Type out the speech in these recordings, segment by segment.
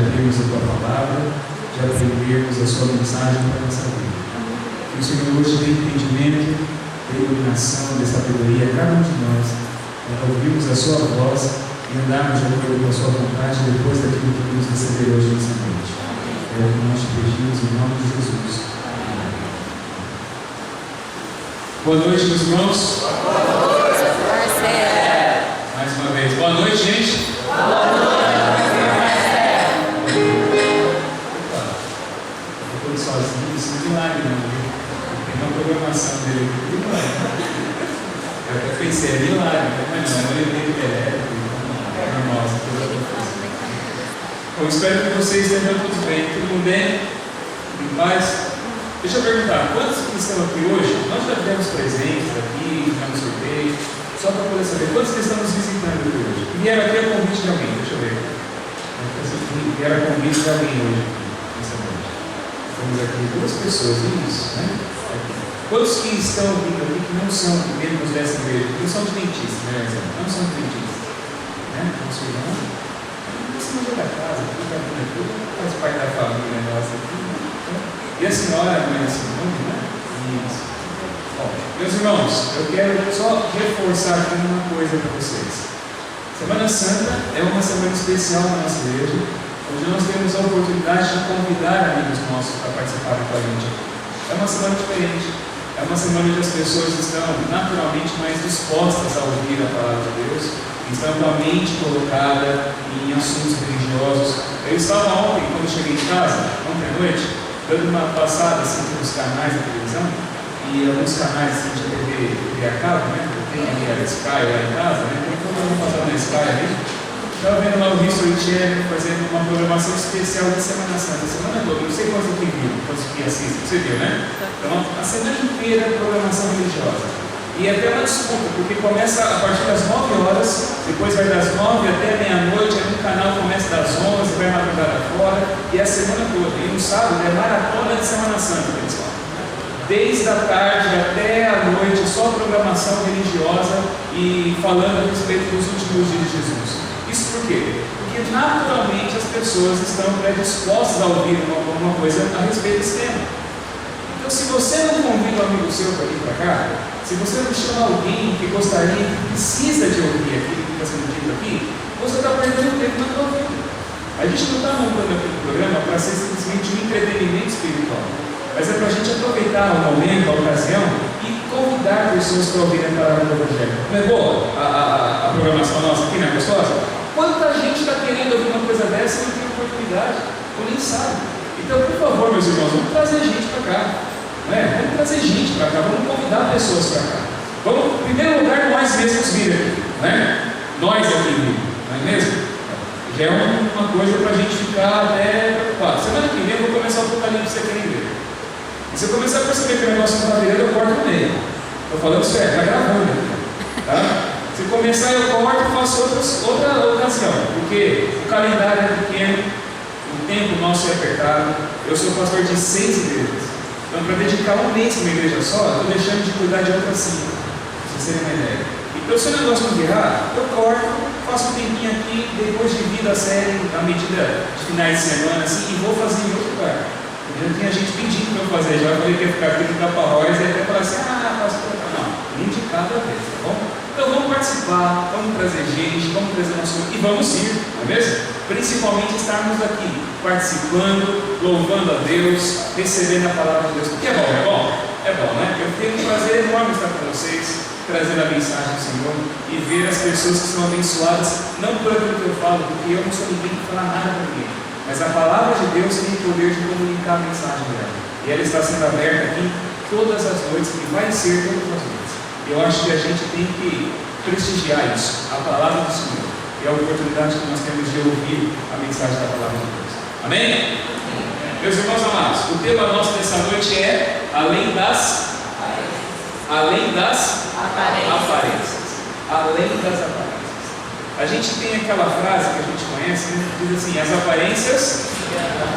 abrirmos a tua palavra, de aprendermos a sua mensagem para a nossa vida. Que o Senhor hoje dê entendimento, dê iluminação, dê sabedoria a cada um de nós, para ouvirmos a sua voz e andarmos de acordo com a sua vontade depois daquilo que nos receber hoje nessa noite. É o que nós te pedimos em nome de Jesus. Boa noite, meus irmãos. Mais uma vez, boa noite, gente. Boa noite. Eu estou sozinho, isso é milagre, não. Tem uma programação dele. Eu até pensei, é milagre, mas não, eu lembrei do elétrico, normal, essa coisa toda. Bom, espero que vocês estejam todos bem. Todo mundo bem? Em paz? Deixa eu perguntar, quantos que estão aqui hoje? Nós já tivemos presentes aqui, já no sorteio, só para poder saber, quantos que estão nos visitando aqui hoje? Vieram aqui a convite de alguém, deixa eu ver. Vieram a convite de alguém hoje aqui, nessa noite. Temos aqui duas pessoas, isso, né? Aqui. Quantos que estão vindo aqui que não são membros dessa igreja? Não são de dentistas, né, exemplo? Não são de dentistas. Né? Não são não? Não são da casa, aqui está vindo aqui, faz parte da família nossa aqui, né? E a senhora, mãe da Simone, né? Isso. Bom, meus irmãos, eu quero só reforçar aqui uma coisa para vocês. Semana Santa é uma semana especial na nossa igreja, onde nós temos a oportunidade de convidar amigos nossos para participarem com a gente. É uma semana diferente. É uma semana onde as pessoas estão naturalmente mais dispostas a ouvir a palavra de Deus, estão com a mente colocada em assuntos religiosos. Eu estava ontem, quando cheguei em casa, ontem à noite, dando uma passada assim pelos canais da televisão e alguns canais assim, de TV a cabo, né? Tem ali a Sky lá em casa, né? Tem todo mundo passando na Sky ali. Estava vendo lá o History Channel fazendo uma programação especial de Semana Santa, a semana toda. Não sei quantos aqui viram, quantos que assistem, você viu, né? Então, a semana inteira programação religiosa. E é até uma disputa, porque começa a partir das 9 horas, depois vai das 9 até meia-noite, aí no canal começa das 11, vai madrugada fora, e a semana toda. E no sábado é maratona de Semana Santa, pessoal. Desde a tarde até a noite, só programação religiosa e falando a respeito dos últimos dias de Jesus. Isso por quê? Porque naturalmente as pessoas estão predispostas a ouvir alguma coisa a respeito desse tema. Então, se você não convida um amigo seu para vir para cá, se você não chama alguém que gostaria, que precisa de ouvir aquilo que está sendo dito aqui, você está perdendo tempo na sua vida. A gente não está montando aqui o programa para ser simplesmente um entretenimento espiritual, mas é para a gente aproveitar o momento, a ocasião e convidar pessoas para ouvirem a palavra do Evangelho. Não é boa a programação nossa aqui, né, gostosa? Quanta gente está querendo ouvir uma coisa dessa e não tem oportunidade, ou nem sabe. Então, por favor, meus irmãos, vamos trazer gente para cá. Vamos trazer gente para cá, vamos convidar pessoas para cá. Vamos, em primeiro lugar, nós mesmos vir aqui, né? Nós aqui vir, não é mesmo? Já é uma coisa para a gente ficar até preocupado. Semana que vem eu vou começar o Apocalipse aqui na igreja. E se eu começar a perceber que o negócio não está virando, eu corto no meio. Estou falando sério, está gravando aqui. Tá? Se começar, eu corto e faço outra ocasião, porque o calendário é pequeno, o tempo nosso é apertado. Eu sou pastor de 6 igrejas. Então, para dedicar um mês para uma igreja só, eu estou deixando de cuidar de outras 5, para vocês terem uma ideia. Então, se o negócio não virar, eu corto, faço um tempinho aqui, depois divido a série à medida de finais de semana, assim, e vou fazer em outro lugar. Já tinha gente pedindo para eu fazer, já falei que ia ficar aqui no Caparróis, e até falar assim, pastor, não, um de cada vez, tá bom? Então, vamos participar, vamos trazer gente, vamos trazer nosso... e vamos ir, não é mesmo? Principalmente estarmos aqui, participando, louvando a Deus, recebendo a palavra de Deus. Porque é bom, né? Eu tenho um prazer enorme estar com vocês, trazendo a mensagem do Senhor e ver as pessoas que são abençoadas, não por aquilo que eu falo, porque eu não sou ninguém que fala nada para ninguém, mas a palavra de Deus tem o poder de comunicar a mensagem dela. E ela está sendo aberta aqui todas as noites, e vai ser todas as noites. Eu acho que a gente tem que prestigiar isso, a palavra do Senhor. E a oportunidade que nós temos de ouvir a mensagem da palavra de Deus. Amém? Meus irmãos amados, o tema nosso dessa noite é além das aparências. Além das aparências. A gente tem aquela frase que a gente conhece, né, que diz assim, as aparências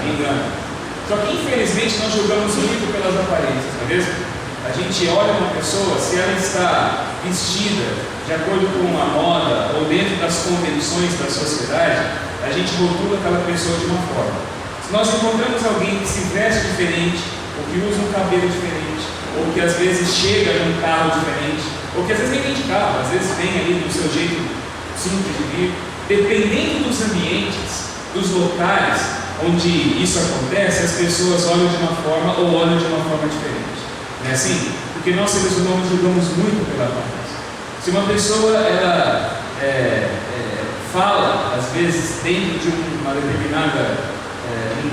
enganam. Só que infelizmente nós julgamos muito pelas aparências, não é mesmo? A gente olha uma pessoa, se ela está vestida de acordo com a moda ou dentro das convenções da sociedade, a gente rotula aquela pessoa de uma forma. Se nós encontramos alguém que se veste diferente, ou que usa um cabelo diferente, ou que às vezes chega num carro diferente, ou que às vezes nem vem de carro, às vezes vem ali do seu jeito simples de vir, dependendo dos ambientes, dos locais onde isso acontece, as pessoas olham de uma forma ou olham de uma forma diferente. Não é assim? Porque nós seres humanos julgamos muito pela aparência. Se uma pessoa ela fala, às vezes, dentro de um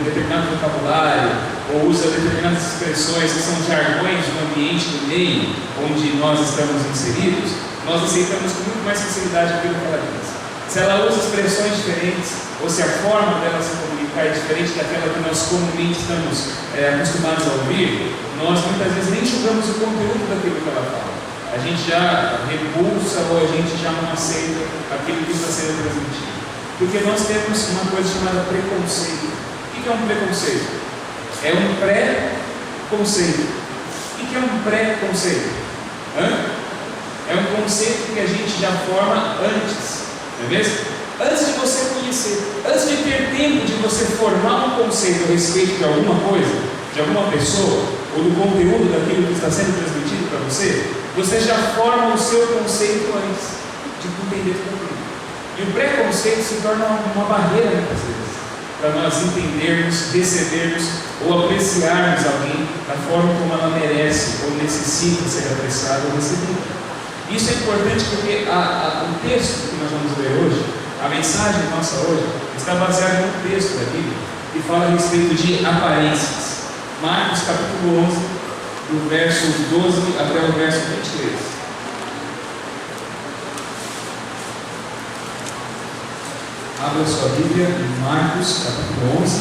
determinado vocabulário, ou usa determinadas expressões que são jargões do ambiente, do meio onde nós estamos inseridos, nós aceitamos com muito mais sinceridade aquilo que ela diz. Se ela usa expressões diferentes, ou se a forma dela se comunicar é diferente daquela que nós comumente estamos acostumados a ouvir, nós muitas vezes nem julgamos o conteúdo daquilo que ela fala. A gente já repulsa ou a gente já não aceita aquilo que está sendo transmitido. Porque nós temos uma coisa chamada preconceito. O que é um preconceito? É um pré-conceito. O que é um pré-conceito? É um conceito que a gente já forma antes, não é mesmo? Antes de você conhecer, antes de ter tempo de você formar um conceito a respeito de alguma coisa, de alguma pessoa, ou do conteúdo daquilo que está sendo transmitido para você, você já forma o seu conceito antes de entender tudo. E o preconceito se torna uma barreira muitas vezes, para nós entendermos, recebermos ou apreciarmos alguém da forma como ela merece ou necessita ser apreciada ou recebida. Isso é importante porque o texto que nós vamos ler hoje, a mensagem nossa hoje, está baseada num texto da Bíblia que fala a respeito de aparências. Marcos capítulo 11, do verso 12 até o verso 23. Abra sua Bíblia em Marcos capítulo 11,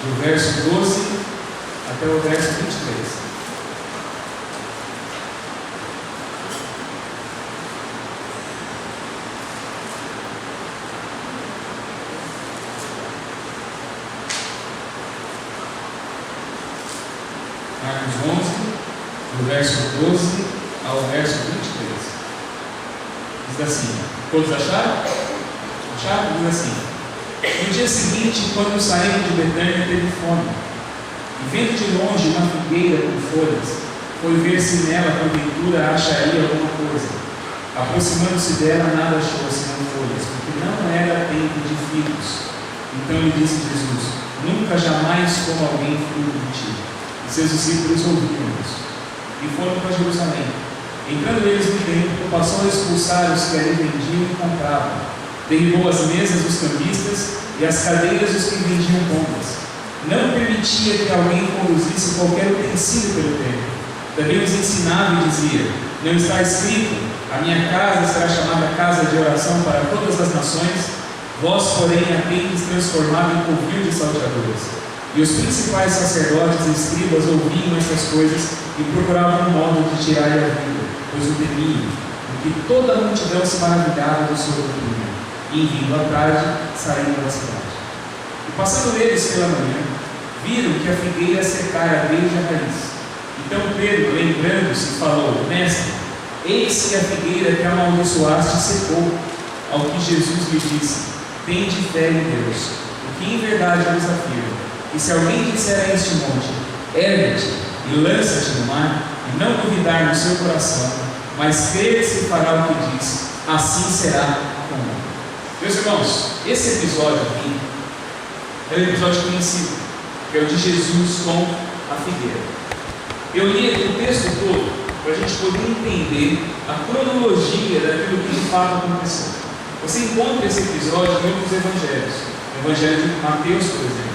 do verso 12 até o verso 23. Marcos 11, do verso 12 ao verso 23. Diz assim: todos acharam? Acharam? Diz assim: no dia seguinte, quando saindo de Betânia, teve fome. E vendo de longe uma figueira com folhas, foi ver se nela, porventura, acharia alguma coisa. Aproximando-se dela, nada achou senão folhas, porque não era tempo de figos. Então lhe disse Jesus: nunca jamais coma alguém fruto de ti. Seus discípulos ouviram isso e foram para Jerusalém. Entrando eles no templo, passou a expulsar os que ali vendiam e compravam. Derribou as mesas dos cambistas e as cadeiras dos que vendiam bombas. Não permitia que alguém conduzisse qualquer utensílio pelo templo. Também os ensinava e dizia: não está escrito, a minha casa será chamada casa de oração para todas as nações? Vós, porém, a tendes transformado em covil de salteaduras. E os principais sacerdotes e escribas ouviam essas coisas e procuravam um modo de tirar-lhe a vida, pois o temiam, porque toda a multidão se maravilhava da sua doutrina. E, vindo à tarde, saíram da cidade. E passando eles pela manhã, viram que a figueira secara desde a raiz. Então Pedro, lembrando-se, falou: mestre, eis que a figueira que amaldiçoaste secou. Ao que Jesus lhe disse: tende fé em Deus, o que em verdade vos afirmo. E se alguém disser a este monte: ergue-te e lança-te no mar, e não duvidar no seu coração, mas crer que se fará o que diz, assim será com ele. Meus irmãos, esse episódio aqui é um episódio conhecido, que é o de Jesus com a figueira. Eu li o texto todo para a gente poder entender a cronologia daquilo que de fato aconteceu. Você encontra esse episódio em outros evangelhos, no Evangelho de Mateus, por exemplo.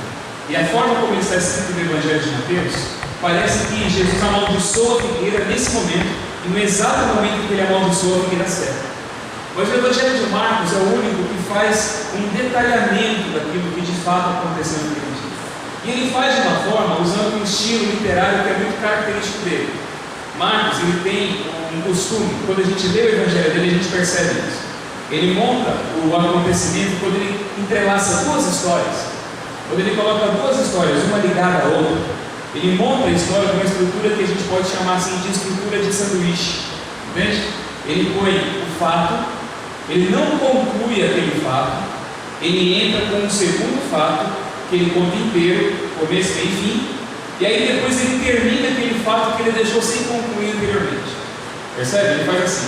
E a forma como ele está escrito no Evangelho de Mateus, parece que Jesus amaldiçoou a figueira nesse momento, e no exato momento que ele amaldiçoou a figueira certa. Mas o Evangelho de Marcos é o único que faz um detalhamento daquilo que de fato aconteceu naquele dia. E ele faz de uma forma, usando um estilo literário que é muito característico dele. Marcos, ele tem um costume, quando a gente lê o Evangelho dele, a gente percebe isso. Ele monta o acontecimento quando ele entrelaça duas histórias. Quando ele coloca duas histórias, uma ligada à outra, ele monta a história com uma estrutura que a gente pode chamar assim de estrutura de sanduíche. Entende? Ele põe o fato, Ele não conclui aquele fato, ele entra com um segundo fato, que ele conta inteiro, começo, meio e fim, e aí depois ele termina aquele fato que ele deixou sem concluir anteriormente. Percebe? Ele faz assim: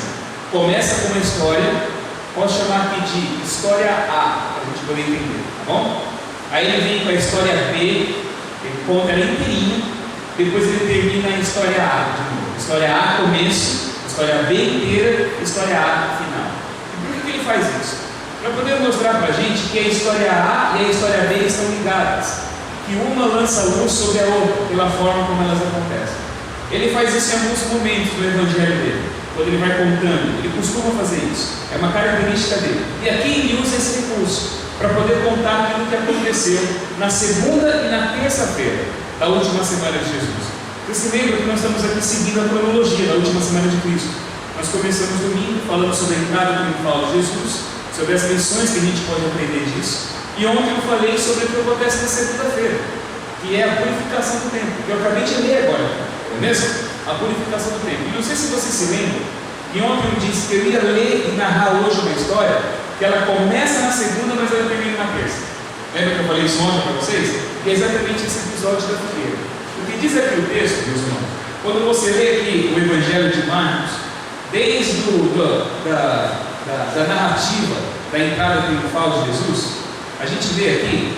começa com uma história, posso chamar aqui de história A, para a gente poder entender, tá bom? Aí ele vem com a história B, ele conta ela inteirinha, depois ele termina a história A de novo. História A começo, história B inteira, história A final. E por que ele faz isso? Para poder mostrar para a gente que a história A e a história B estão ligadas, que uma lança luz sobre a outra, pela forma como elas acontecem. Ele faz isso em alguns momentos no evangelho dele, quando ele vai contando, ele costuma fazer isso, é uma característica dele. E aqui ele usa esse recurso para poder contar aquilo que aconteceu na segunda e na terça-feira da última semana de Jesus. Você se lembra que nós estamos aqui seguindo a cronologia da última semana de Cristo? Nós começamos domingo falando sobre a entrada triunfal de Jesus, sobre as lições que a gente pode aprender disso. E ontem eu falei sobre o que acontece na segunda-feira, que é a purificação do templo, que eu acabei de ler agora, não é mesmo? A purificação do templo. E não sei se você se lembra, que ontem eu disse que eu ia ler e narrar hoje uma história, que ela começa na segunda, mas ela termina na terça. Lembra que eu falei isso ontem para vocês? Que é exatamente esse episódio da figueira. O que diz aqui o texto, meus irmãos, quando você lê aqui o Evangelho de Marcos, desde da narrativa da entrada triunfal de Jesus, a gente vê aqui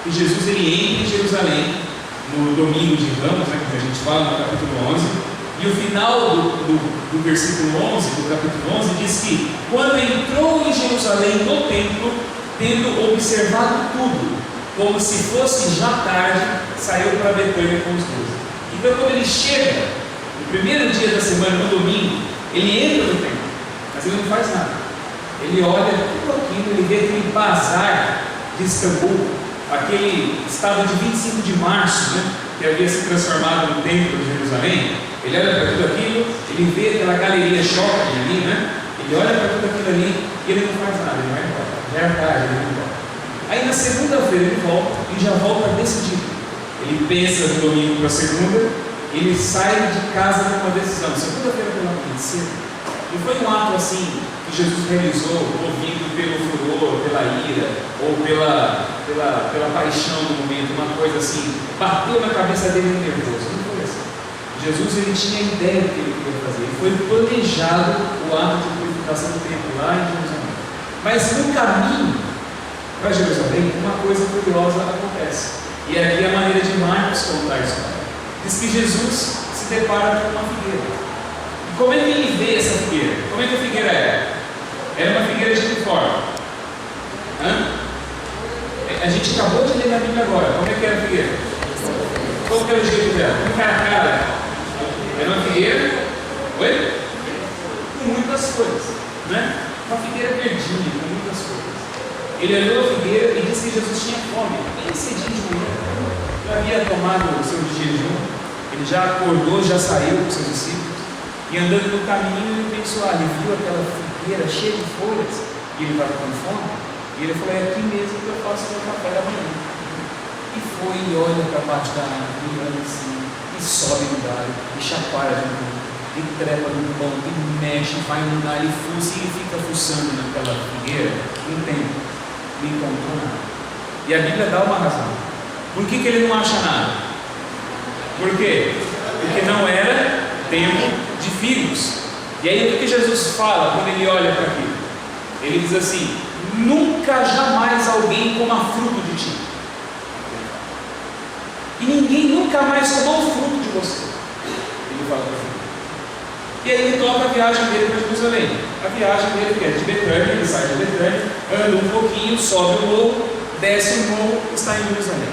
que Jesus ele entra em Jerusalém no domingo de Ramos, né, que a gente fala no capítulo 11, e o final do versículo 11, do capítulo 11, diz que quando entrou em Jerusalém no templo, tendo observado tudo, como se fosse já tarde, saiu para Betânia com os 12. Então quando ele chega, no primeiro dia da semana, no domingo, ele entra no templo, mas ele não faz nada. Ele olha tudo aquilo, ele vê aquele bazar de Istambul, aquele estado de 25 de março, né, que havia se transformado no templo de Jerusalém. Ele olha para tudo aquilo, ele vê aquela galeria shopping ali, né? Ele olha para tudo aquilo ali e ele não faz nada, ele vai embora. Já é tarde, ele vai embora. Aí na segunda-feira ele volta e já volta decidido. Ele pensa do domingo para a segunda, ele sai de casa com uma decisão. Segunda-feira pela manhã, cedo. Não foi um ato assim que Jesus realizou, movido pelo furor, pela ira, ou pela paixão do momento, uma coisa assim, bateu na cabeça dele nervoso. Não foi assim. Jesus ele tinha ideia do que ele queria fazer. Foi planejado o ato de purificação do templo lá em Jerusalém. Mas no caminho para Jerusalém, uma coisa curiosa acontece. E aqui é a maneira de Marcos contar a história. Diz que Jesus se depara com uma figueira. E como é que ele vê essa figueira? Como é que a figueira era? Era uma figueira de que forma? A gente acabou de ler na Bíblia agora. Como é que era a figueira? Como que era o jeito dela? Como era a cara? Era uma figueira, oi? Com muitas folhas, né? Uma figueira verdinha, com muitas folhas. Ele olhou a figueira e disse que Jesus tinha fome, bem cedinho de manhã. Já havia tomado o seu jejum, ele já acordou, já saiu com seus discípulos, e andando no caminho ele pensou, ele viu aquela figueira cheia de folhas, e ele estava com fome, e ele falou, é aqui mesmo que eu faço o meu café da manhã. E foi e olha para a parte da árvore, e olha assim, e sobe no galho, e chacoalha de novo, e trepa no banco, e mexe, vai no galho, e fuça, e fica fuçando naquela figueira, não tem, não encontrou nada. E a Bíblia dá uma razão. Por que ele não acha nada? Por quê? Porque não era tempo de figos. E aí o que Jesus fala quando ele olha para aquilo? Ele diz assim, nunca jamais alguém coma fruto de ti. E ninguém nunca mais tomou fruto de você. Ele fala para ele. E aí ele toca a viagem dele para Jerusalém. A viagem dele que é de Betânia, ele sai de Betânia, anda um pouquinho, sobe o morro, desce o morro, está em Jerusalém.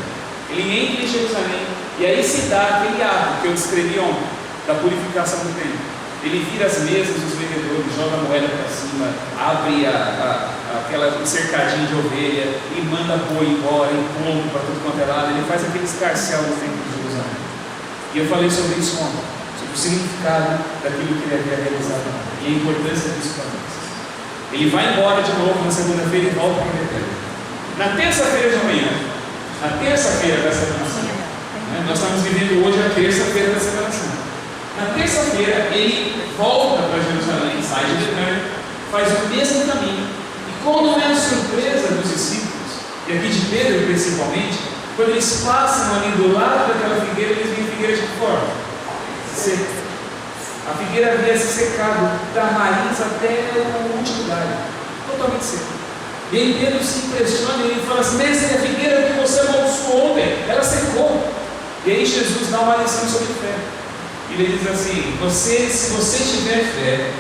Ele entra em Jerusalém e aí se dá aquele ato que eu descrevi ontem, da purificação do templo. Ele vira as mesas dos vendedores, joga a moeda para cima, abre aquela cercadinha de ovelha, e manda boi embora, e pombo para tudo quanto é lado. Ele faz aquele escarcel no templo de Jerusalém. E eu falei sobre isso ontem, sobre o significado daquilo que ele havia realizado e a importância disso para nós. Ele vai embora de novo na segunda-feira e volta para Betânia. Na terça-feira de manhã, na terça-feira da Semana Santa, né, nós estamos vivendo hoje a terça-feira da Semana Santa. Na terça-feira ele volta para Jerusalém, sai de Betânia, faz o mesmo caminho. E qual não é a surpresa dos discípulos, e aqui de Pedro principalmente, quando eles passam ali do lado daquela figueira, eles veem a figueira de que forma? Seca. A figueira havia se secado da raiz até o último galho, totalmente seca. E aí Pedro se impressiona e ele fala assim: mestre, a figueira que você amaldiçoou ontem, ela secou. E aí Jesus dá uma lição sobre fé. Ele diz assim: se você tiver fé,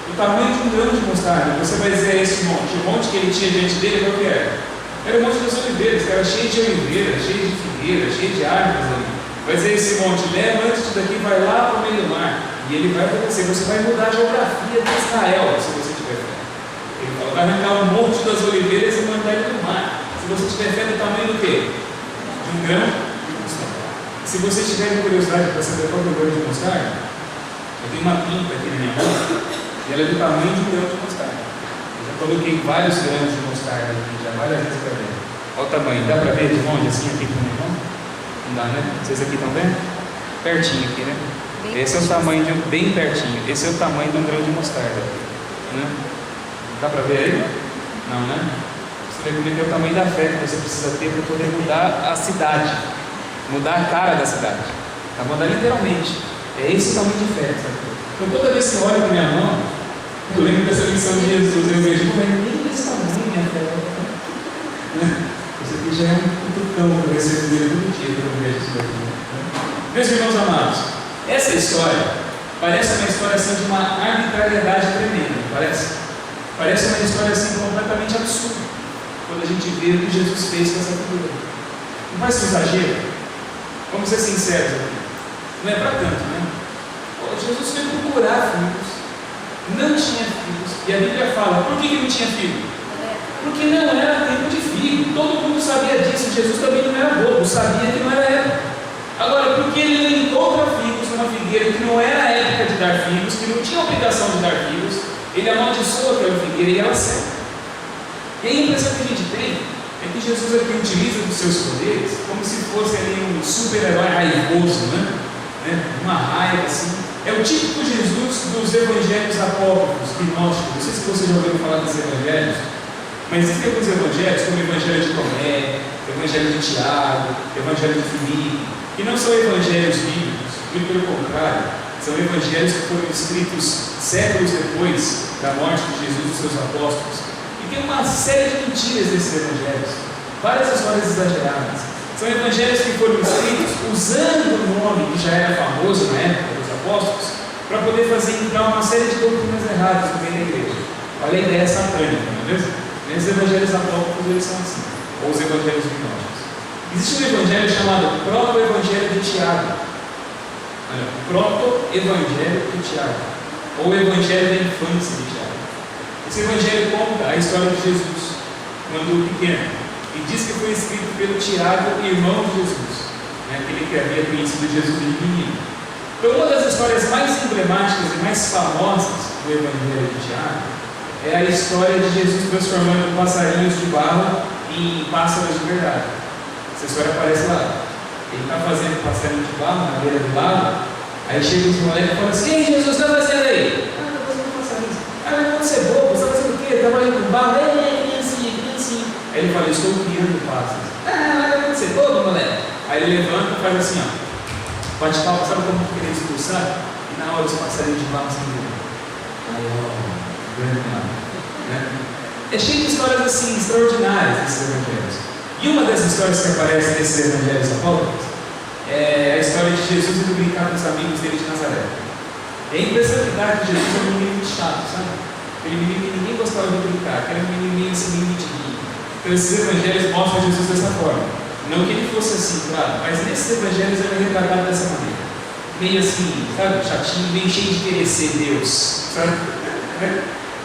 do tamanho de um grão de mostarda, você vai dizer a esse monte. O monte que ele tinha diante dele, qual que era? Era o Monte das Oliveiras, que era cheio de oliveira, cheio de figueira, cheio de árvores ali. Vai dizer esse monte: leva antes daqui, vai lá para o meio do mar. E ele vai obedecer. Você vai mudar a geografia de Israel, se você tiver fé. Ele fala: vai arrancar o Monte das Oliveiras e mandar ele no mar. Se você tiver fé do tamanho do quê? De um grão de mostarda. Se você tiver curiosidade para saber qual é o grão de mostarda, eu tenho uma pinta aqui na minha mão, e ela é do tamanho de um grão de mostarda. Eu já coloquei vários grãos de mostarda aqui, já várias vezes para ver. Olha o tamanho, dá para ver de longe assim aqui com a minha mão? Não dá, né? Vocês aqui estão vendo? Pertinho aqui, né? Esse é o tamanho de bem pertinho. Esse é o tamanho de um grão de mostarda, né? Dá para ver aí? Não, né? Você vai ver que é o tamanho da fé que você precisa ter para poder mudar a cidade, mudar a cara da cidade. Tá? Mudar literalmente. É esse o tamanho de fé, sabe? Então toda vez que eu olho para minha mão, eu lembro dessa lição de Jesus. Eu vejo como é nem desse tamanho minha fé. Isso aqui já é um cutucão que eu recebo dele todo dia quando eu vejo isso aqui. Meus irmãos amados, essa história parece uma história assim, de uma arbitrariedade tremenda, parece? Parece uma história assim completamente absurda, quando a gente vê o que Jesus fez com essa figura. Não parece um exagero? Vamos ser sinceros aqui. Não é para tanto, né? Jesus foi procurar filhos, não tinha filhos, e a Bíblia fala: por que não tinha filho? Porque não era tempo de filho. Todo mundo sabia disso. Jesus também não era bobo, sabia que não era época. Agora, porque ele não encontra filhos numa figueira que não era a época de dar filhos, que não tinha obrigação de dar filhos, ele amaldiçoa aquela figueira e ela seca. E a impressão que a gente tem é que Jesus aqui utiliza dos seus poderes como se fosse ali um super-herói raivoso, uma raiva assim. É o típico Jesus dos evangelhos apócrifos, gnósticos. Não sei se você já ouviu falar desses evangelhos, mas existem alguns evangelhos, como o evangelho de Tomé, o evangelho de Tiago, o evangelho de Filipe, que não são evangelhos bíblicos, muito pelo contrário, são evangelhos que foram escritos séculos depois da morte de Jesus e dos seus apóstolos. E tem uma série de mentiras nesses evangelhos, várias histórias exageradas. São evangelhos que foram escritos usando o nome que já era famoso na época dos apóstolos, para poder fazer entrar uma série de doutrinas erradas no meio da igreja. Olha a ideia satânica, não é mesmo? Nesses evangelhos apócrifos eles são assim, ou os evangelhos gnósticos. Existe um evangelho chamado Proto-Evangelho de Tiago. Olha, Proto-Evangelho de Tiago, ou Evangelho da Infância de Tiago. Esse evangelho conta a história de Jesus quando pequeno, e diz que foi escrito pelo Tiago, irmão de Jesus, aquele que havia conhecido Jesus de menino. Então, uma das histórias mais emblemáticas e mais famosas do evangelho de Tiago é a história de Jesus transformando passarinhos de barro em pássaros de verdade. Essa história aparece lá. Ele está fazendo passarinho de barro na beira do lago, aí chega os moleques e fala assim: ei, Jesus, está fazendo aí? Estou fazendo passarinho. Não você é bobo, você está fazendo o quê? Está fazendo com barro? Criancinha. Aí ele fala: estou criando pássaros. Não você é bobo, moleque. Aí ele levanta e faz assim, bate palma, sabe como querer expulsar? E na hora os passarinhos de barro assim, é cheio de histórias assim extraordinárias desses evangelhos. E uma das histórias que aparece nesses evangelhos apócrifos é a história de Jesus indo brincar com os amigos dele de Nazaré. É a impressão que dá que Jesus é um menino muito chato, sabe? Aquele menino que ninguém gostava de brincar, aquele menininho assim, meio mitiguinho. Então esses evangelhos mostram Jesus dessa forma. Não que ele fosse assim, claro, mas nesses evangelhos ele é retratado dessa maneira. Meio assim, sabe, chatinho, meio cheio de querer ser Deus, sabe?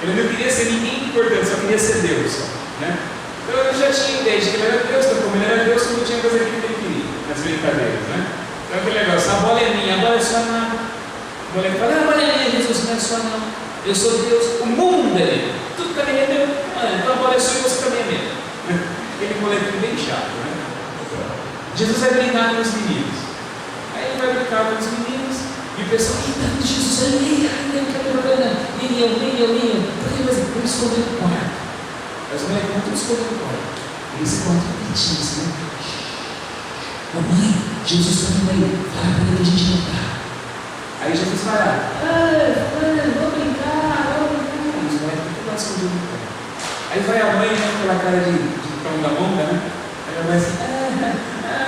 Ele não queria ser ninguém importante, só queria ser Deus, Então ele já tinha ideia de que ele era Deus, então como ele era Deus, não tinha que fazer aquilo que ele queria, nas brincadeiras, Então aquele negócio: a bola é minha, a bola é sua não. O moleque fala: a bola é minha, Jesus, não é sua não. Eu sou Deus, o mundo é meu, tudo também é meu. Então a bola é sua e você também é meu. Aquele molequinho bem chato, Jesus vai brincar com os meninos. Aí ele vai brincar com os meninos, e E o pessoal, eita, Jesus, eu quero propaganda. Nem eu. Mas vamos esconder no quarto. As mulheres vão tudo esconder no quarto. E esse quarto é pequenininho, assim, né? Mamãe, Jesus está vindo aí. Fala para ele que a gente não está. Aí Jesus vai lá. Vou brincar. E os moleques estão tudo lá escondidos no quarto. Aí vai a mãe, né, com aquela cara de cão da monga, né? Aí a mãe assim,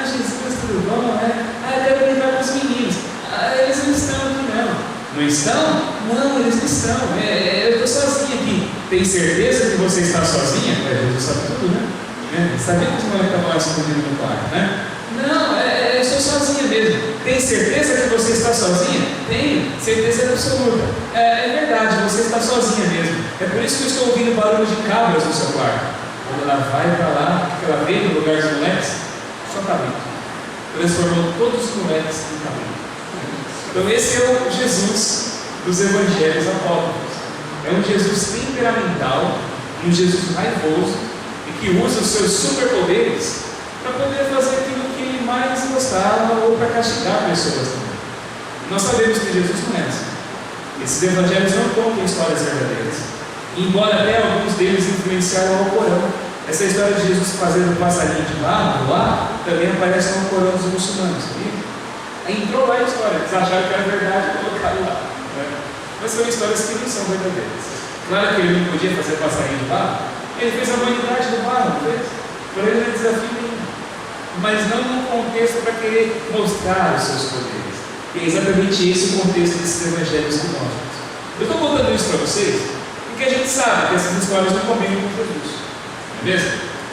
Jesus, tudo bom, né? Eu quero brincar com os meninos. Eles não estão aqui, não. Não estão? Não, eles não estão. Eu estou sozinha aqui. Tem certeza que você está sozinha? Jesus sabe tudo, né? Sabia que os moleques estavam lá escondidos no quarto, né? Não, eu estou sozinha mesmo. Tem certeza que você está sozinha? Tenho, certeza absoluta. É verdade, você está sozinha mesmo. É por isso que eu estou ouvindo barulho de cabras no seu quarto. Quando ela vai para lá, o que ela vê no lugar dos moleques? Só cabrito. Transformou todos os moleques em cabrito. Então esse é o Jesus dos evangelhos apócrifos. É um Jesus temperamental, um Jesus raivoso e que usa os seus superpoderes para poder fazer aquilo que ele mais gostava ou para castigar pessoas também. Nós sabemos que Jesus não é assim. Esses evangelhos não contam histórias verdadeiras, embora até alguns deles influenciaram o Corão. Essa história de Jesus fazendo passarinho de barro lá também aparece no Corão dos muçulmanos, sabia? Aí entrou lá a história, eles acharam que era verdade e colocaram lá, né? Mas são histórias que não são verdadeiras. Claro que ele não podia fazer passarinho de barro, ele fez a humanidade do barro, não fez? Por ele não é desafio nenhum, mas não num contexto para querer mostrar os seus poderes. E é exatamente esse o contexto desses evangelhos gnósticos. Eu estou contando isso para vocês porque a gente sabe que essas histórias não combinam com Jesus, não é mesmo?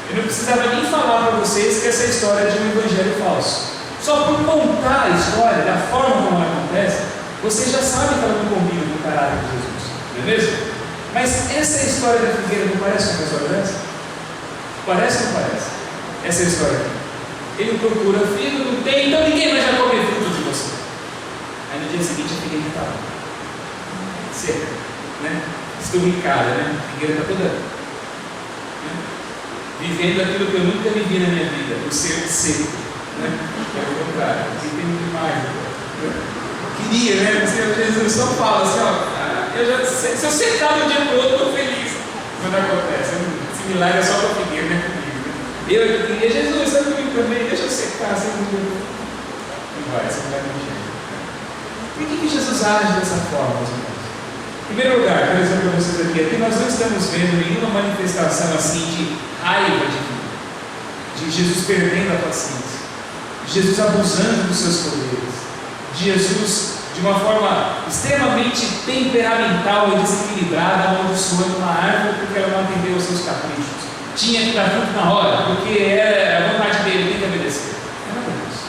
Eu não precisava nem falar para vocês que essa história é de um evangelho falso. Só por contar a história, da forma como ela acontece, você já sabe que ela não combina com o caráter de Jesus, não é mesmo? Mas essa história da figueira não parece uma história dessa? Parece ou não parece? Essa é a história aqui. Ele procura filho, não tem, então ninguém mais vai comer fruto de você. Aí no dia seguinte a figueira está lá, seca, né? Esturricada, né? A figueira está toda, né? Vivendo aquilo que eu nunca vivi na minha vida, o ser seco, né? É o contrário, aqui tem muito mais. Queria, né? Jesus só fala assim, ó, se eu secar de um dia para o outro, eu estou feliz. Mas não acontece, similar é só para a figueira, né? Eu queria, Jesus, sabe comigo também, deixa eu secar, assim, não vai, você não vai mexer. Por que Jesus age dessa forma, meus irmãos? Em primeiro lugar, quero dizer para vocês aqui nós não estamos vendo nenhuma manifestação assim de raiva de Jesus perdendo a paciência, de Jesus abusando dos seus poderes, de Jesus de uma forma extremamente temperamental e desequilibrada, amaldiçoando uma árvore porque ela não atendeu aos seus caprichos. Tinha que dar fruto na hora, porque é a vontade dele, tem que obedecer. É nada disso.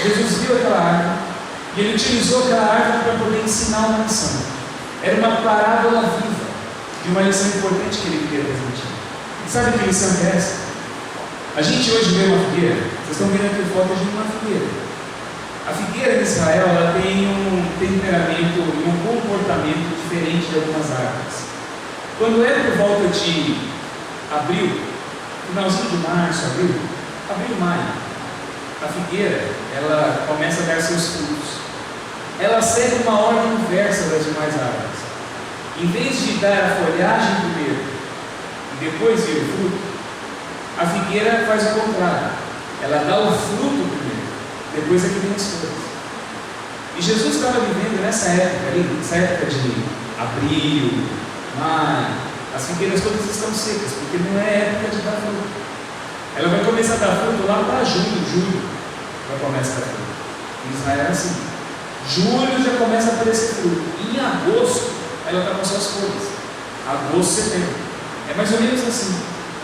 Jesus viu aquela árvore e ele utilizou aquela árvore para poder ensinar uma lição. Era uma parábola viva de uma lição importante que ele queria transmitir. E sabe que lição é essa? A gente hoje vê uma figueira, vocês estão vendo aqui fotos de uma figueira. A figueira de Israel ela tem um temperamento e um comportamento diferente de algumas árvores. Quando é por volta de abril, finalzinho de março, abril, maio, a figueira ela começa a dar seus frutos. Ela segue uma ordem inversa das demais árvores. Em vez de dar a folhagem primeiro e depois vir o fruto, a figueira faz o contrário. Ela dá o fruto primeiro, depois é que vem as folhas. E Jesus estava vivendo nessa época de abril, maio. As figueiras todas estão secas, porque não é época de dar fruto. Ela vai começar a dar fruto lá para julho ela começa a dar fruto. Em Israel é assim. Julho já começa a aparecer fruto. Em agosto, ela está com suas folhas. Agosto, setembro. É mais ou menos assim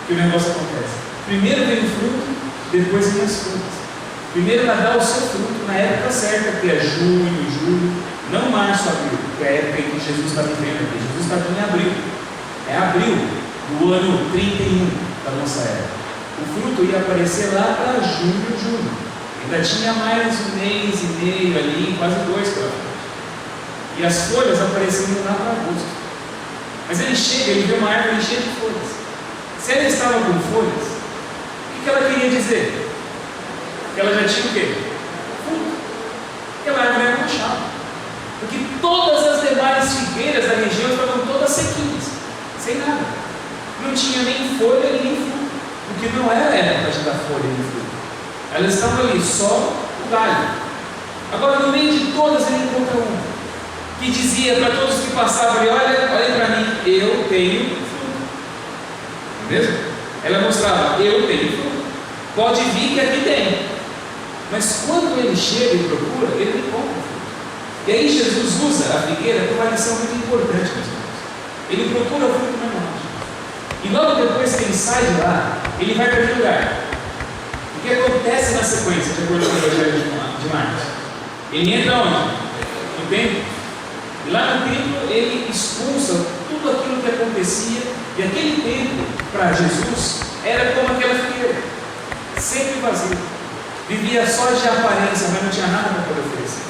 que o negócio acontece. Primeiro vem o fruto, depois vem as frutas. Primeiro ela dá o seu fruto na época certa, que é julho, não março, abril, que é a época em que Jesus está vivendo aqui. Jesus está aqui em abril. É abril do ano 31 da nossa era. O fruto ia aparecer lá para julho. Ainda tinha mais um mês e meio ali, quase 2 pela frente. E as folhas aparecendo lá para agosto. Mas ele chega, ele vê uma árvore cheia de folhas. Se ela estava com folhas, o que ela queria dizer? Que ela já tinha o quê? Fruto. Aquela árvore era manchada. todas as demais figueiras da região estavam todas sequinhas, sem nada. Não tinha nem folha e nem fruto, porque não era época de dar folha e fruto. Elas estavam ali, só o galho. Agora, no meio de todas, ele encontra uma que dizia para todos que passavam ali: olhem para mim, eu tenho fruto. Não é mesmo? Ela mostrava: eu tenho fruto. Pode vir que aqui tem. Mas quando ele chega e procura, ele não encontra fruto. E aí Jesus usa a figueira com uma lição muito importante, meus irmãos. Ele procura o fruto na mão. E logo depois que ele sai de lá, ele vai para aquele lugar. O que acontece na sequência, de acordo com o Evangelho de Marcos? Ele entra onde? No templo. E lá no templo ele expulsa tudo aquilo que acontecia. E aquele templo, para Jesus, era como aquela figueira, sempre vazio. Vivia só de aparência, mas não tinha nada para poder oferecer.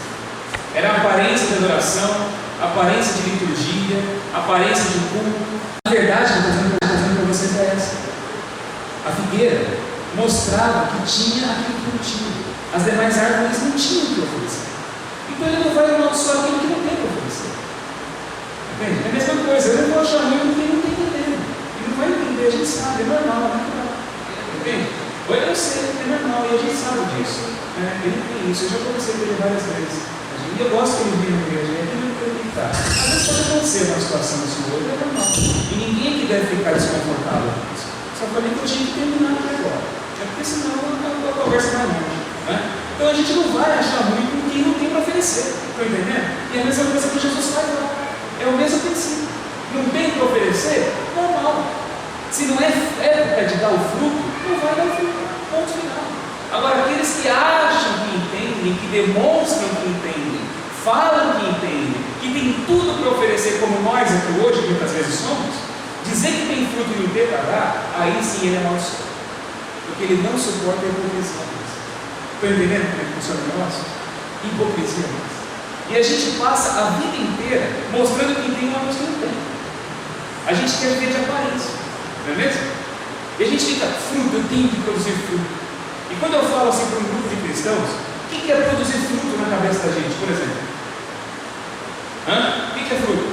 Era a aparência de adoração, aparência de liturgia, aparência de culto. A verdade que eu estou dizendo para vocês é essa: a figueira mostrava que tinha aquilo que não tinha. As demais árvores não tinham o que oferecer. Então ele não vai amaldiçoar aquilo que não tem para oferecer. Entende? É a mesma coisa. Eu não vou achar ruim quem não está entendendo. Ele não vai entender, a gente sabe, é normal, é natural. Entende? Olha, eu sei, é normal, e a gente sabe disso. Ele tem isso, eu já conversei com ele várias vezes. E eu gosto que ele venha na igreja, é aquilo que ele está. Às vezes pode acontecer uma situação desse outro, é normal. E ninguém que deve ficar desconfortável com isso. Só falei que eu tinha que terminar aqui agora. É porque senão a conversa vai longe. Né? Então a gente não vai achar ruim com quem não tem para oferecer. Estão entendendo? E a mesma coisa que Jesus faz lá. É o mesmo princípio. Não tem para oferecer? Normal. Se não é época de dar o fruto, não vai dar o fruto. Ponto final. Agora, aqueles que acham que entendem, que demonstram que entendem, falam que entendem, que tem tudo para oferecer, como nós aqui hoje muitas vezes somos, dizer que tem fruto e não ter para dar, aí sim ele é maldiçoado. Porque ele não suporta a hipocrisia. Estão entendendo como é que funciona o negócio? Hipocrisia. E a gente passa a vida inteira mostrando que tem uma coisa que não tem. A gente quer ver de aparência. Não é mesmo? E a gente fica: fruto, eu tenho que produzir fruto. E quando eu falo assim para um grupo de cristãos, o que é produzir fruto na cabeça da gente, por exemplo? O que é fruto?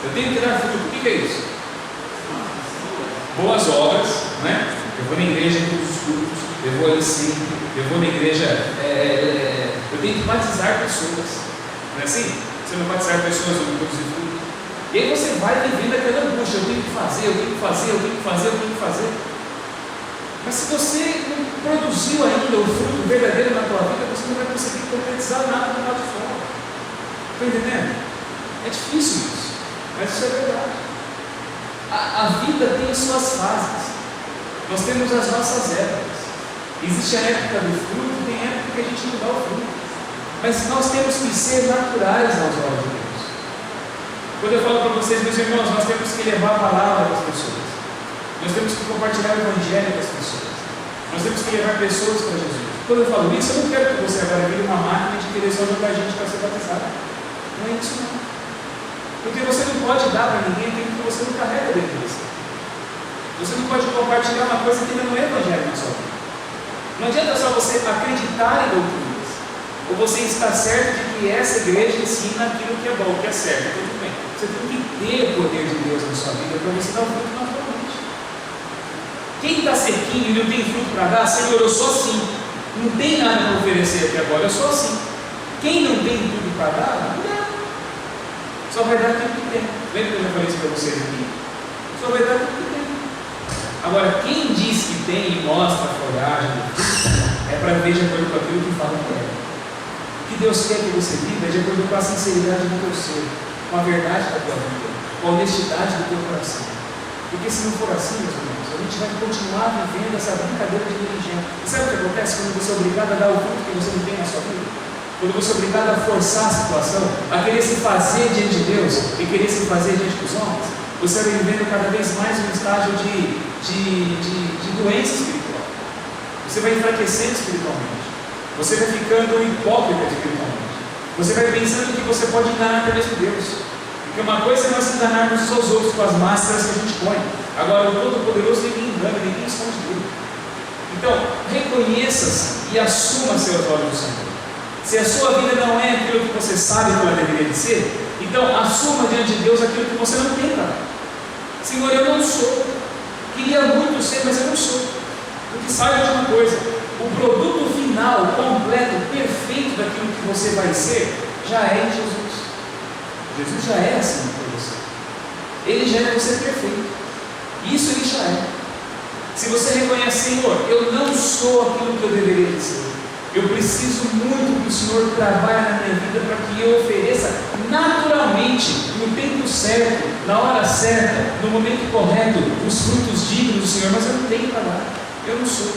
Eu tenho que dar fruto. O que é isso? Boas obras, né? Eu vou na igreja em todos os cultos, eu vou ali sempre, eu vou na igreja, eu tenho que batizar pessoas. Não é assim? Se eu não batizar pessoas, eu não produzir fruto. E aí você vai vivendo aquela angústia: eu tenho que fazer, eu tenho que fazer, eu tenho que fazer, eu tenho que fazer. Mas se você não produziu ainda o fruto verdadeiro na tua vida, você não vai conseguir concretizar nada do lado de fora. Está entendendo? É difícil isso, mas isso é verdade. A vida tem suas fases. Nós temos as nossas épocas. Existe a época do fruto, tem época que a gente não dá o fruto. Mas nós temos que ser naturais aos olhos de Deus. Quando eu falo para vocês, meus irmãos, nós temos que levar a palavra às pessoas. Nós temos que compartilhar o Evangelho com as pessoas. Nós temos que levar pessoas para Jesus. Quando eu falo isso, eu não quero que você agora vire uma máquina de querer só jogar gente para ser batizado. Não é isso não. Porque você não pode dar para ninguém aquilo que você não carrega dentro de você. Você não pode compartilhar uma coisa que ainda não é Evangelho na sua vida. Não adianta só você acreditar em doutrinas, ou você estar certo de que essa igreja ensina aquilo que é bom, que é certo, tudo bem. Você tem que ter o poder de Deus na sua vida para você dar o fruto naturalmente. Quem está sequinho e não tem fruto para dar: Senhor, eu sou assim, não tem nada para oferecer aqui agora, eu sou assim. Quem não tem tudo para dar, não dá. Só vai dar aquilo que tem. Lembra que eu já falei isso para vocês aqui? Só vai dar aquilo que tem. Agora, quem diz que tem e mostra a folhagem, é para ver de acordo com aquilo que fala que é. O que Deus quer que você viva é de acordo com a sinceridade do teu ser, com a verdade da tua vida, com a honestidade do teu coração. Porque se não for assim, meus irmãos, a gente vai continuar vivendo essa brincadeira de religião. E sabe o que acontece quando você é obrigado a dar o fruto que você não tem na sua vida? Quando você é obrigado a forçar a situação, a querer se fazer diante de Deus e querer se fazer diante dos homens, você vai vivendo cada vez mais um estágio de doença espiritual. Você vai enfraquecendo espiritualmente. Você vai ficando hipócrita espiritualmente. Você vai pensando que você pode enganar até mesmo Deus. Porque uma coisa é nós enganarmos uns aos outros com as máscaras que a gente põe. Agora, o Todo-Poderoso ninguém engana, ninguém esconde dele. Então, reconheça-se e assuma seus olhos do Senhor. Se a sua vida não é aquilo que você sabe que ela deveria ser, então assuma diante de Deus aquilo que você não tem, cara. Senhor, eu não sou. Queria muito ser, mas eu não sou. Porque saiba de uma coisa: o produto final, completo, perfeito daquilo que você vai ser, já é em Jesus. Jesus já é assim para você. Ele já é você perfeito. Isso ele já é. Se você reconhece, Senhor, eu não sou aquilo que eu deveria ser. Eu preciso muito que o Senhor trabalhe na minha vida para que eu ofereça naturalmente, no tempo certo, na hora certa, no momento correto, os frutos dignos do Senhor, mas eu não tenho para dar. Eu não sou.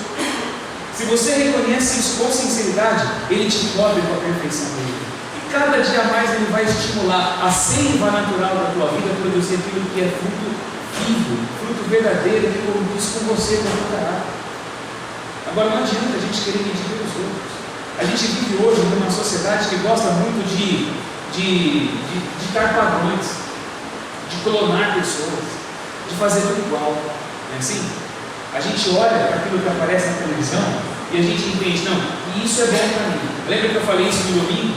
Se você reconhece isso com sinceridade, Ele te cobre com a perfeição dele. E cada dia mais Ele vai estimular a seiva natural da tua vida a produzir aquilo que é fruto vivo, fruto verdadeiro, que conduz com você com o caráter. Agora, não adianta a gente querer medir pelos outros. A gente vive hoje numa sociedade que gosta muito de dar padrões, de clonar pessoas, de fazer tudo igual. Não é assim? A gente olha para aquilo que aparece na televisão e a gente entende, não, isso é bom para mim. Lembra que eu falei isso no domingo?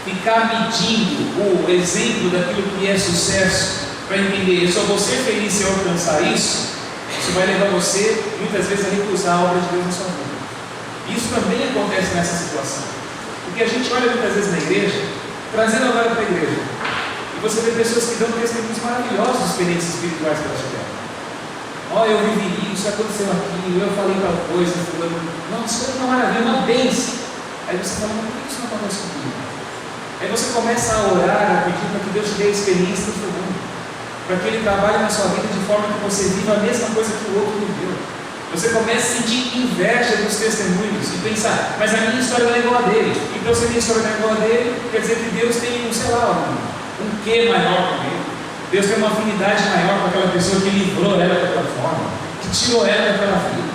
Ficar medindo o exemplo daquilo que é sucesso para entender, eu só vou ser feliz se eu alcançar isso. Isso vai levar você, muitas vezes, a recusar a obra de Deus na sua vida. Isso também acontece nessa situação. Porque a gente olha muitas vezes na igreja, trazendo agora para a igreja, e você vê pessoas que dão testemunhos maravilhosos de experiências espirituais que elas tiveram. Eu vivi isso, aconteceu aquilo, eu falei tal coisa, fulano. Nossa, isso é uma maravilha, uma bênção. Aí você fala, mas por que isso não acontece comigo? Aí você começa a orar, a pedir para que Deus te dê a experiência do fulano, para que Ele trabalhe na sua vida de forma que você viva a mesma coisa que o outro viveu. Você começa a sentir inveja dos testemunhos e pensar, mas a minha história não é igual a dele. Então, se a minha história não é igual a dele, quer dizer que Deus tem um quê maior com ele. Deus tem uma afinidade maior com aquela pessoa que livrou ela daquela forma, que tirou ela daquela vida.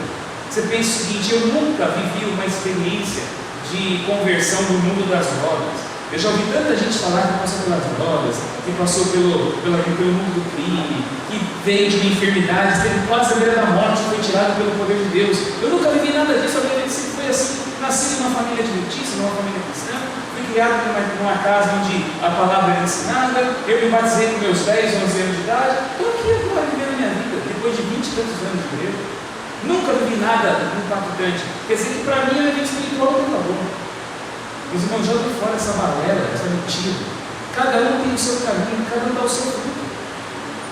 Você pensa o seguinte: eu nunca vivi uma experiência de conversão no mundo das drogas. Eu já ouvi tanta gente falar que passou pelas drogas, que passou pelo mundo do crime, que veio de uma enfermidade, esteve quase à beira da morte, foi tirado pelo poder de Deus. Eu nunca vivi nada disso, a minha vida sempre foi assim. Nasci numa família adventista, numa família cristã, fui criado numa casa onde a palavra era ensinada, eu me batizei com meus 10, 11 anos de idade, estou aqui agora vivendo a minha vida, depois de 20 e tantos anos de igreja. Nunca vivi nada impactante. Quer dizer que para mim a minha vida espiritual não acabou. Os irmãos, jogam fora essa balela, essa mentira. Cada um tem o seu caminho, cada um dá o seu fruto.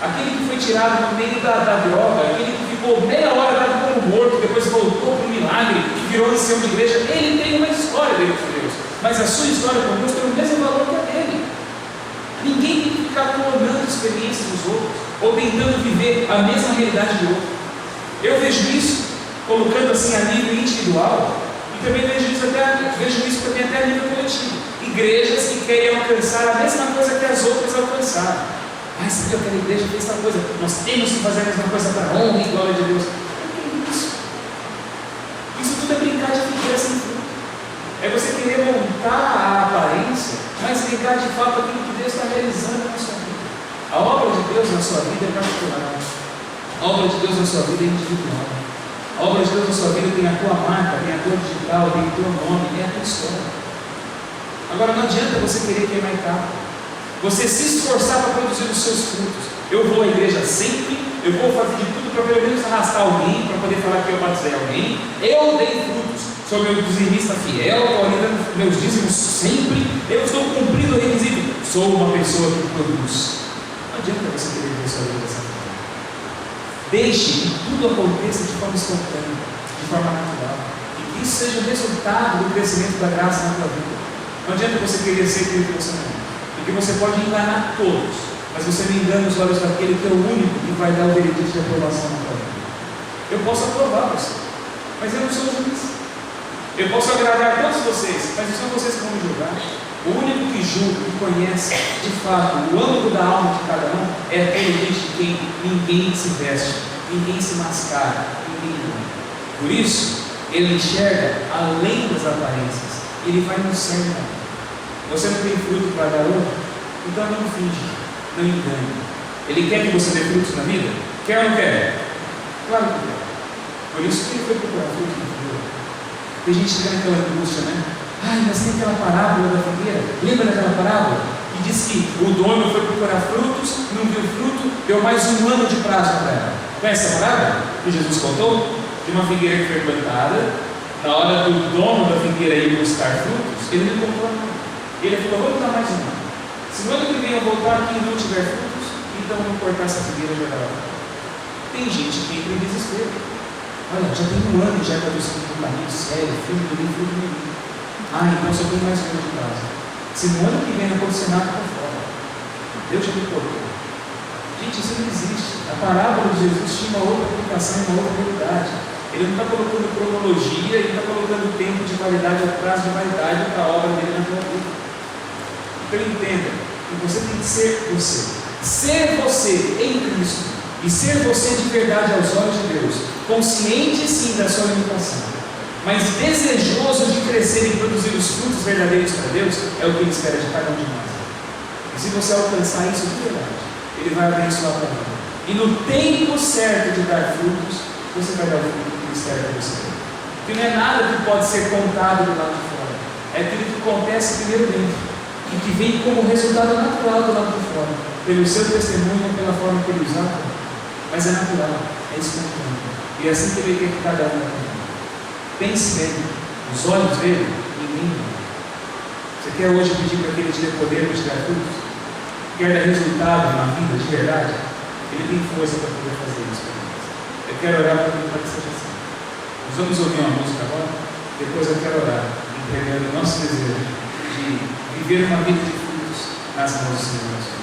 Aquele que foi tirado no meio da droga, aquele que ficou meia hora dado como morto, depois voltou para um milagre e virou ancião de igreja, ele tem uma história dentro de Deus. Mas a sua história com Deus tem o mesmo valor que a dele. Ninguém tem que ficar clonando experiências dos outros, ou tentando viver a mesma realidade do outro. Eu vejo isso, colocando assim a nível individual, e também vejo isso também até a nível coletivo. Igrejas que querem alcançar a mesma coisa que as outras alcançaram. Sabe que aquela igreja fez tal coisa, nós temos que fazer a mesma coisa para a honra e glória de Deus. O que é isso? Isso tudo é brincar de figueira sem fruto. É você querer montar a aparência, mas negar de fato aquilo que Deus está realizando na sua vida. A obra de Deus na sua vida é particular. A obra de Deus na sua vida é individual. A obra de Deus na sua vida tem a tua marca, tem a tua digital, tem o teu nome, tem a tua história. Agora não adianta você querer queimar etapa. Você se esforçar para produzir os seus frutos. Eu vou à igreja sempre, eu vou fazer de tudo para pelo menos arrastar alguém, para poder falar que eu batizei alguém. Eu dei frutos, sou meu dizimista fiel, estou ali dando meus dízimos sempre, eu estou cumprindo o requisito. Sou uma pessoa que produz. Não adianta você querer ver sua vida dessa forma. Deixe que tudo aconteça de forma espontânea, de forma natural, e que isso seja o resultado do crescimento da graça na tua vida. Não adianta você querer ser aquilo que você não é. Porque você pode enganar todos, mas você não engana os olhos daquele que é o único que vai dar o veredito de aprovação na tua vida. Eu posso aprovar você, mas eu não sou juiz. Eu posso agradar todos vocês, mas não são vocês que vão me julgar. O único que julga, que conhece de fato o âmago da alma de cada um, é aquele gente de quem ninguém se veste, ninguém se mascara, ninguém engana. Por isso, ele enxerga além das aparências, ele vai no cerne. Você não tem fruto para dar outro? Então não finge, não engane. Ele quer que você dê frutos na vida? Quer ou não quer? Claro que quer. Por isso que ele foi procurar frutos na vida. Tem gente que tem aquela angústia, né? Ai, mas tem aquela parábola da figueira. Lembra daquela parábola? Que diz que o dono foi procurar frutos, não viu fruto, deu mais um ano de prazo para ela. Conhece essa parábola que Jesus contou? De uma figueira que foi plantada. Na hora do dono da figueira ir buscar frutos, ele não encontrou nada. Ele falou: vou dar mais um ano. Se no ano que vem eu voltar aqui e não tiver frutos, então eu vou cortar essa figueira e jogar ela. Tem gente que entra em desespero. Olha, já tem um ano já que eu estou com um caminho sério, filho do livro, filho do livro. Então só tem mais um ano de prazo. Se no ano que vem não acontecer nada, está fora. Deus já me cortou. Gente, isso não existe. A parábola de Jesus tinha uma outra aplicação, uma outra realidade. Ele não está colocando cronologia, ele está colocando tempo de validade, ou prazo de validade para a obra dele na tua vida. Então entenda que você tem que ser você. Ser você em Cristo e ser você de verdade aos olhos de Deus, consciente sim da sua limitação, mas desejoso de crescer e produzir os frutos verdadeiros para Deus, é o que Ele espera de cada um de nós. E se você alcançar isso de verdade, Ele vai abençoar a tua vida. E no tempo certo de dar frutos, você vai dar o fruto que Ele espera que você dê. Porque não é nada que pode ser contado do lado de fora, é aquilo que acontece primeiro dentro e que vem como resultado natural do lado de fora, pelo seu testemunho, pela forma que Ele usa. Mas é natural, é espontâneo. E é assim que Ele quer que cada um tenha. Pense nele, os olhos dele, ninguém vê. Você quer hoje pedir para que Ele te dê poder para te dar frutos? Quer dar resultado na vida de verdade? Ele tem força para poder fazer isso para nós. Eu quero orar para que seja assim. Nós vamos ouvir uma música agora, depois eu quero orar, entregando o nosso desejo de viver uma vida de frutos nas mãos do Senhor.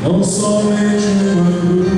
Não somente uma cruz.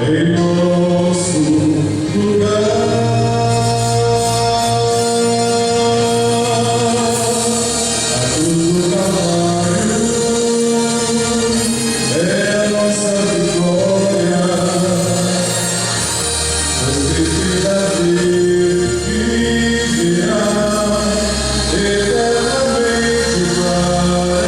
em nosso lugar. A cruz do Calvário é a nossa vitória. Pois Cristo verdadeiro viverá eternamente para nós.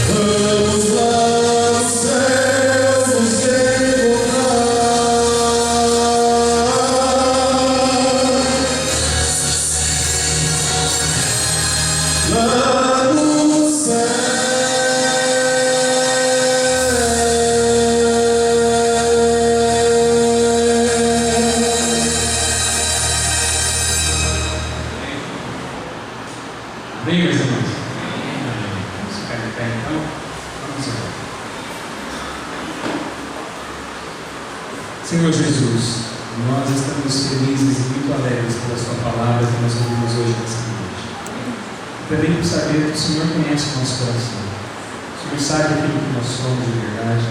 Vamos lá no céu nos encontrar. Vamos lá no céu nos encontrar. Lá no céu. Amém, meus irmãos? Vamos ficar de pé então. Vamos orar. Senhor Jesus, nós estamos felizes e muito alegres pela Sua palavra que nós ouvimos hoje nessa noite. Também por saber que o Senhor conhece o nosso coração. O Senhor sabe aquilo que nós somos de verdade,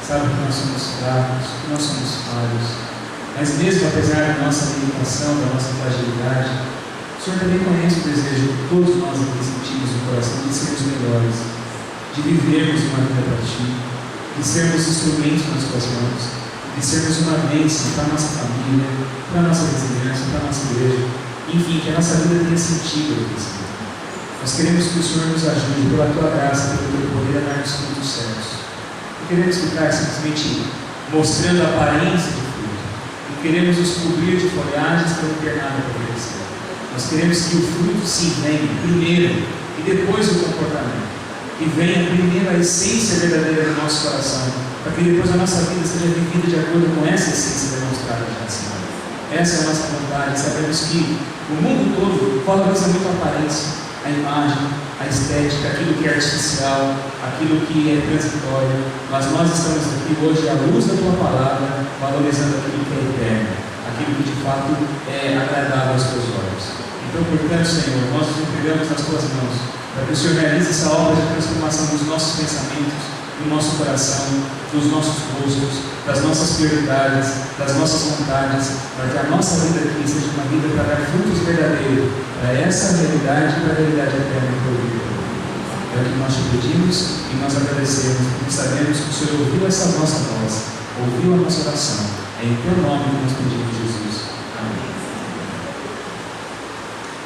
sabe que nós somos fracos, que nós somos falhos. Mas mesmo apesar da nossa limitação, da nossa fragilidade, o Senhor também conhece o desejo que todos nós aqui sentimos no coração de sermos melhores, de vivermos uma vida para Ti, de sermos instrumentos nas Tuas mãos, de sermos uma bênção para a nossa família, para a nossa vizinhança, para a nossa igreja, enfim, que a nossa vida tenha sentido aqui, Senhor. Nós queremos que o Senhor nos ajude pela Tua graça, pelo Teu poder a dar-nos frutos certos. Não queremos ficar simplesmente mostrando a aparência de fruto, não queremos nos cobrir de folhagens para não ter nada para oferecer. Nós queremos que o fruto sim venha primeiro e depois o comportamento. Que venha primeiro a essência verdadeira do nosso coração, para que depois a nossa vida seja vivida de acordo com essa essência demonstrada já, Senhor. Essa é a nossa vontade. Sabemos que o mundo todo valoriza muito a aparência, a imagem, a estética, aquilo que é artificial, aquilo que é transitório. Mas nós estamos aqui hoje à luz da Tua palavra, valorizando aquilo que é eterno, aquilo que de fato é agradável aos Teus olhos. Então, portanto, Senhor, nós nos entregamos nas Tuas mãos, para que o Senhor realize essa obra de transformação dos nossos pensamentos, do nosso coração, dos nossos gostos, das nossas prioridades, das nossas vontades, para que a nossa vida aqui seja uma vida para dar frutos verdadeiros, para essa realidade e para a realidade eterna que eu vivo. É o que nós te pedimos e nós agradecemos, porque sabemos que o Senhor ouviu essa nossa voz, ouviu a nossa oração. É em Teu nome que nós pedimos, Jesus. Amém.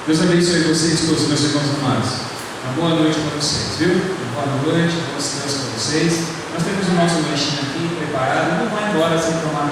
Deus abençoe vocês todos, meus irmãos amados. Uma boa noite para vocês, viu? Uma boa noite, boas Deus para vocês. Nós temos o nosso lanchinho aqui preparado. Não vai embora sem tomar